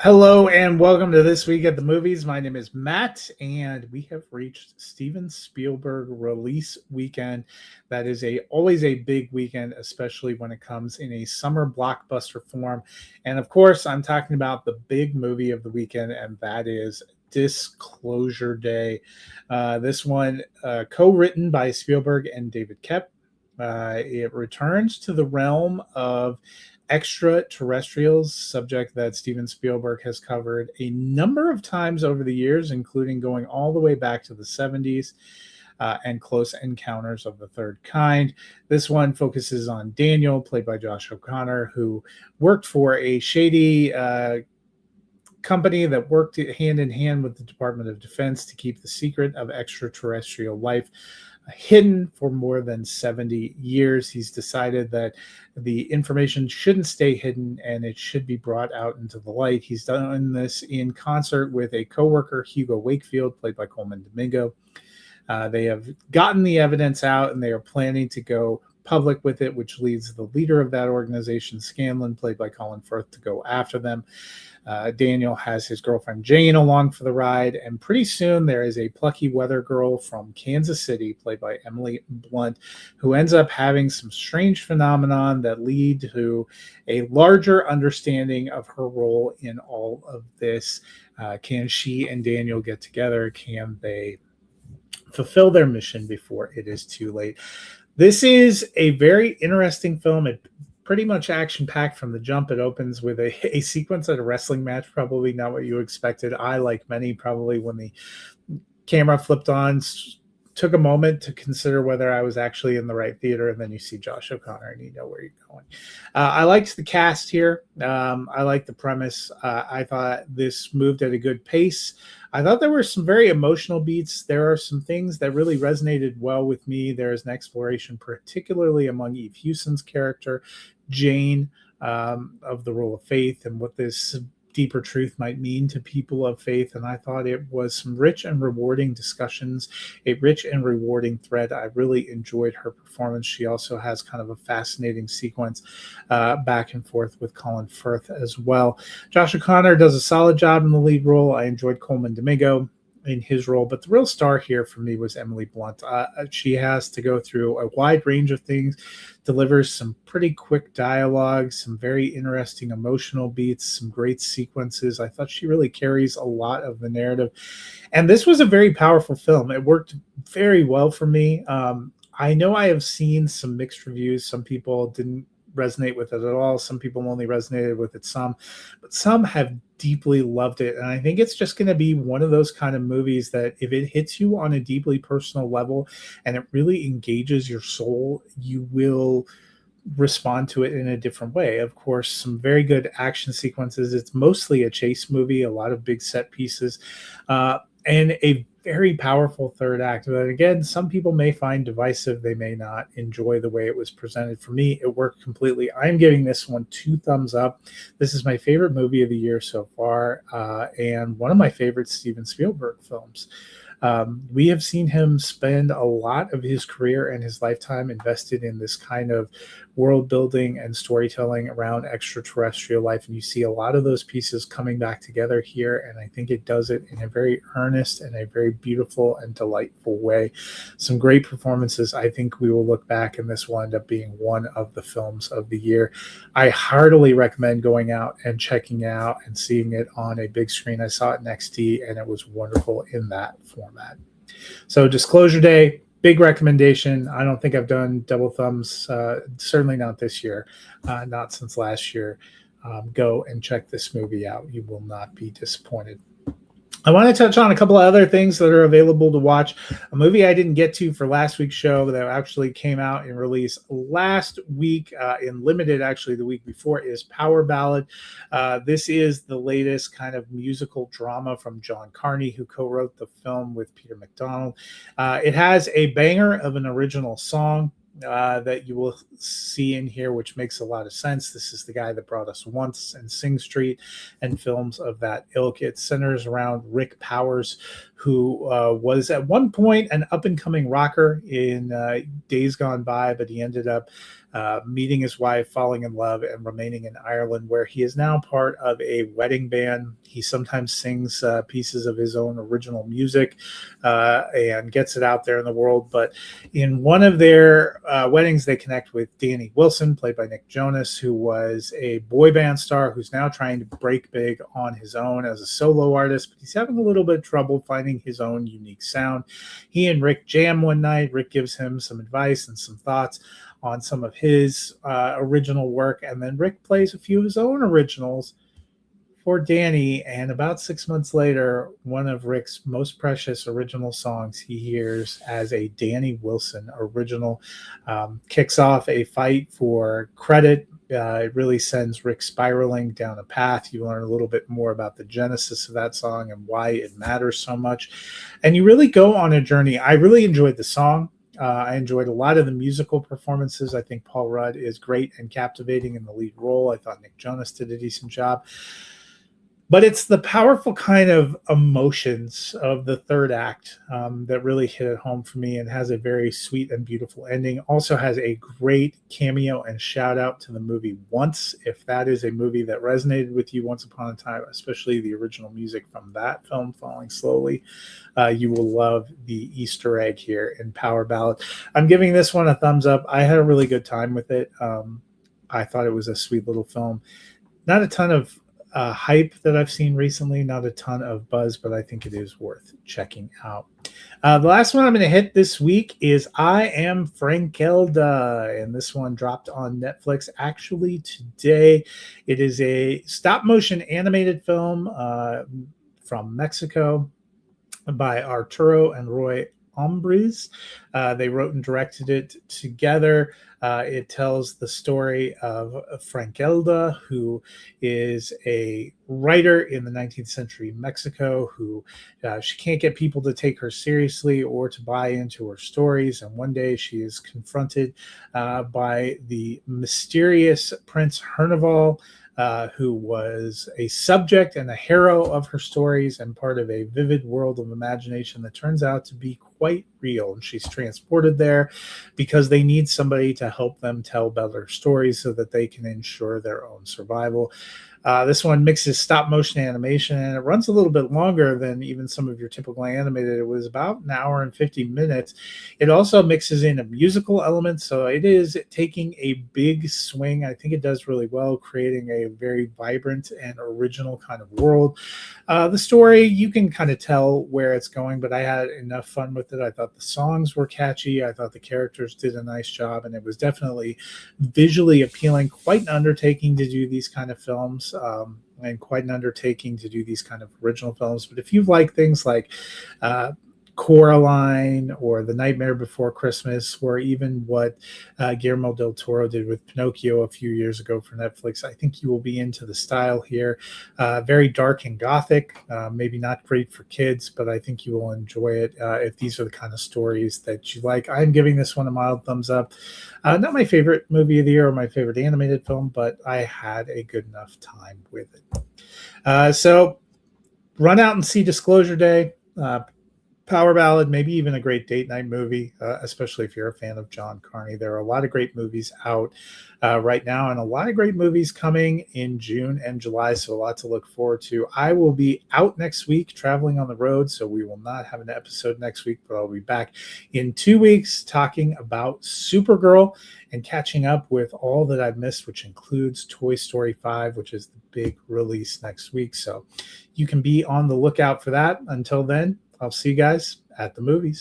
Hello and welcome to This Week at the Movies. My name is Matt, and we have reached Steven Spielberg release weekend. That is always a big weekend, especially when it comes in a summer blockbuster form. And of course, I'm talking about the big movie of the weekend, and that is Disclosure Day. This one co-written by Spielberg and David Koepp. It returns to the realm of extraterrestrials, subject that Steven Spielberg has covered a number of times over the years, including going all the way back to the 70s and Close Encounters of the Third Kind. This one focuses on Daniel, played by Josh O'Connor, who worked for a shady company that worked hand in hand with the Department of Defense to keep the secret of extraterrestrial life hidden for more than 70 years. He's decided that the information shouldn't stay hidden and it should be brought out into the light. He's done this in concert with a coworker, Hugo Wakefield, played by Coleman Domingo. They have gotten the evidence out and they are planning to go public with it, which leads the leader of that organization, Scanlon, played by Colin Firth, to go after them. Daniel has his girlfriend Jane along for the ride, and pretty soon there is a plucky weather girl from Kansas City, played by Emily Blunt, who ends up having some strange phenomenon that lead to a larger understanding of her role in all of this. Can she and Daniel get together? Can they fulfill their mission before it is too late? This is a very interesting film. It pretty much action-packed from the jump. It opens with a sequence at a wrestling match, probably not what you expected. I, like many, probably when the camera flipped on, took a moment to consider whether I was actually in the right theater, and then you see Josh O'Connor and you know where you're going. I liked the cast here. I liked the premise. I thought this moved at a good pace. I thought there were some very emotional beats. There are some things that really resonated well with me. There is an exploration, particularly among Eve Hewson's character, Jane, of the role of faith and what this deeper truth might mean to people of faith. And I thought it was some rich and rewarding discussions, a rich and rewarding thread. I really enjoyed her performance. She also has kind of a fascinating sequence back and forth with Colin Firth as well. Josh O'Connor does a solid job in the lead role. I enjoyed Coleman Domingo in his role, but the real star here for me was Emily Blunt. She has to go through a wide range of things, delivers some pretty quick dialogue, some very interesting emotional beats, some great sequences. I thought she really carries a lot of the narrative, and this was a very powerful film. It worked very well for me. I know I have seen some mixed reviews. Some people didn't resonate with it at all. Some people only resonated with it some, but some have deeply loved it. And I think it's just going to be one of those kind of movies that if it hits you on a deeply personal level and it really engages your soul, you will respond to it in a different way. Of course, some very good action sequences. It's mostly a chase movie, a lot of big set pieces, and a very powerful third act. But again, some people may find divisive. They may not enjoy the way it was presented. For me, it worked completely. I'm giving this one 2 thumbs up. This is my favorite movie of the year so far, and one of my favorite Steven Spielberg films. We have seen him spend a lot of his career and his lifetime invested in this kind of world building and storytelling around extraterrestrial life. And you see a lot of those pieces coming back together here. And I think it does it in a very earnest and a very beautiful and delightful way. Some great performances. I think we will look back and this will end up being one of the films of the year. I heartily recommend going out and checking it out and seeing it on a big screen. I saw it in XD and it was wonderful in that format. So Disclosure Day, big recommendation. I don't think I've done double thumbs, certainly not this year, not since last year. Go and check this movie out. You will not be disappointed. I want to touch on a couple of other things that are available to watch. A movie I didn't get to for last week's show that actually came out and released last week in limited, actually the week before, is Power Ballad. This is the latest kind of musical drama from John Carney, who co-wrote the film with Peter McDonald. It has a banger of an original song that you will see in here, which makes a lot of sense. This is the guy that brought us Once and Sing Street and films of that ilk. It centers around Rick Powers, who was at one point an up-and-coming rocker in days gone by, but he ended up meeting his wife, falling in love, and remaining in Ireland, where he is now part of a wedding band. He sometimes sings pieces of his own original music and gets it out there in the world. But in one of their weddings, they connect with Danny Wilson, played by Nick Jonas, who was a boy band star who's now trying to break big on his own as a solo artist, but he's having a little bit of trouble finding his own unique sound. He and Rick jam one night. Rick gives him some advice and some thoughts on some of his original work, and then Rick plays a few of his own originals for Danny. And about 6 months later, one of Rick's most precious original songs he hears as a Danny Wilson original kicks off a fight for credit. It really sends Rick spiraling down a path. You learn a little bit more about the genesis of that song and why it matters so much, and you really go on a journey. I really enjoyed the song. I enjoyed a lot of the musical performances. I think Paul Rudd is great and captivating in the lead role. I thought Nick Jonas did a decent job. But it's the powerful kind of emotions of the third act that really hit it home for me, and has a very sweet and beautiful ending. Also has a great cameo and shout out to the movie Once. If that is a movie that resonated with you once upon a time, especially the original music from that film, Falling Slowly, you will love the Easter egg here in Power Ballad. I'm giving this one a thumbs up. I had a really good time with it. I thought it was a sweet little film. Not a ton of hype that I've seen recently, not a ton of buzz, but I think it is worth checking out. The last one I'm going to hit this week is I Am Frankelda, and this one dropped on Netflix actually today. It is a stop-motion animated film from Mexico by Arturo and Roy Ombres. They wrote and directed it together. It tells the story of Frankelda, who is a writer in the 19th century Mexico, who she can't get people to take her seriously or to buy into her stories. And one day she is confronted by the mysterious Prince Hernival, who was a subject and a hero of her stories and part of a vivid world of imagination that turns out to be quite real. And she's transported there because they need somebody to help them tell better stories so that they can ensure their own survival. This one mixes stop motion animation, and it runs a little bit longer than even some of your typical animated. It was about an hour and 50 minutes. It also mixes in a musical element, so it is taking a big swing. I think it does really well, creating a very vibrant and original kind of world. The story, you can kind of tell where it's going, but I had enough fun with it. I thought the songs were catchy. I thought the characters did a nice job, and it was definitely visually appealing. Quite an undertaking to do these kind of films. And quite an undertaking to do these kind of original films. But if you like things like Coraline or The Nightmare Before Christmas, or even what Guillermo del Toro did with Pinocchio a few years ago for Netflix, I think you will be into the style here. Very dark and gothic, maybe not great for kids, but I think you will enjoy it if these are the kind of stories that you like. I'm giving this one a mild thumbs up. Not my favorite movie of the year or my favorite animated film, but I had a good enough time with it. So run out and see Disclosure Day. Power Ballad, maybe even a great date night movie, especially if you're a fan of John Carney. There are a lot of great movies out right now, and a lot of great movies coming in June and July, so a lot to look forward to. I will be out next week traveling on the road, so we will not have an episode next week, but I'll be back in 2 weeks talking about Supergirl and catching up with all that I've missed, which includes Toy Story 5, which is the big release next week. So you can be on the lookout for that. Until then, I'll see you guys at the movies.